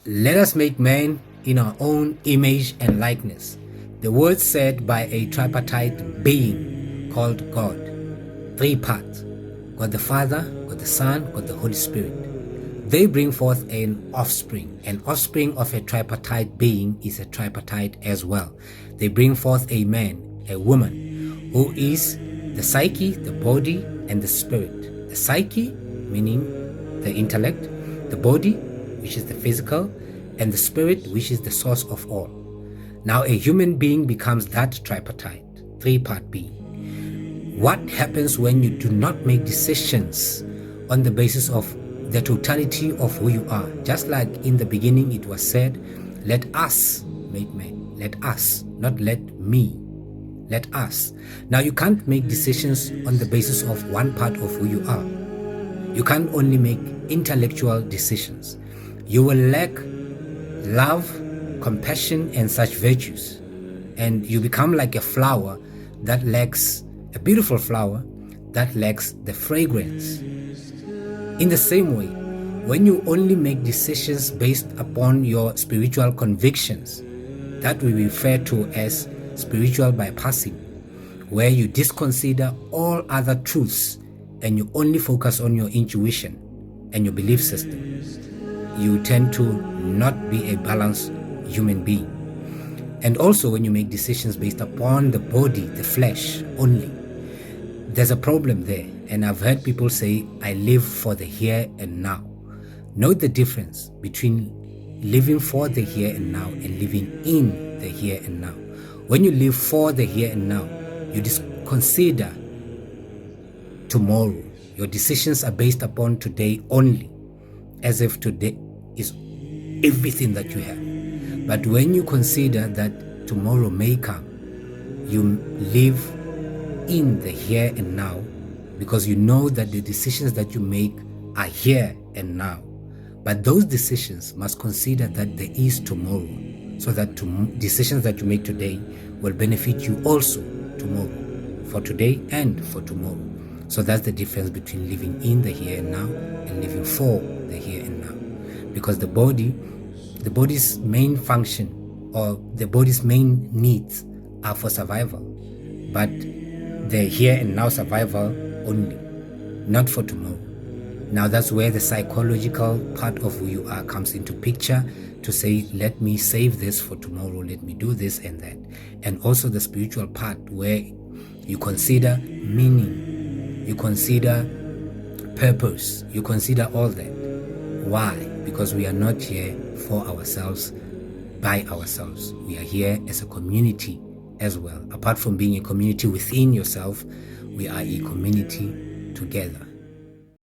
Let us make man in our own image and likeness. The word said by a tripartite being called God. Three parts. God the Father, God the Son, God the Holy Spirit. They bring forth an offspring. An offspring of a tripartite being is a tripartite as well. They bring forth a man, a woman, who is the psyche, the body, and the spirit. The psyche, meaning the intellect, the body, which is the physical, and the spirit, which is the source of all. Now a human being becomes that tripartite, three-part being. What happens when you do not make decisions on the basis of the totality of who you are? Just like in the beginning it was said, let us make man. Let us, not let me. Let us. Now you can't make decisions on the basis of one part of who you are. You can't only make intellectual decisions. You will lack love, compassion, and such virtues. And you become like a flower that lacks, a beautiful flower that lacks the fragrance. In the same way, when you only make decisions based upon your spiritual convictions, that we refer to as spiritual bypassing, where you disconsider all other truths and you only focus on your intuition and your belief system, you tend to not be a balanced human being. And also when you make decisions based upon the body, the flesh only, there's a problem there. And I've heard people say, I live for the here and now. Note the difference between living for the here and now and living in the here and now. When you live for the here and now, you just consider tomorrow. Your decisions are based upon today only, as if today is everything that you have. But when you consider that tomorrow may come, you live in the here and now, because you know that the decisions that you make are here and now. But those decisions must consider that there is tomorrow, so that decisions that you make today will benefit you also tomorrow, for today and for tomorrow. So that's the difference between living in the here and now and living for the here and now. Because the body's main function or the body's main needs are for survival, but the here and now survival only, not for tomorrow. Now that's where the psychological part of who you are comes into picture, to say, let me save this for tomorrow, let me do this and that. And also the spiritual part, where you consider meaning, you consider purpose, you consider all that. Why? Because we are not here for ourselves, by ourselves. We are here as a community as well. Apart from being a community within yourself, we are a community together.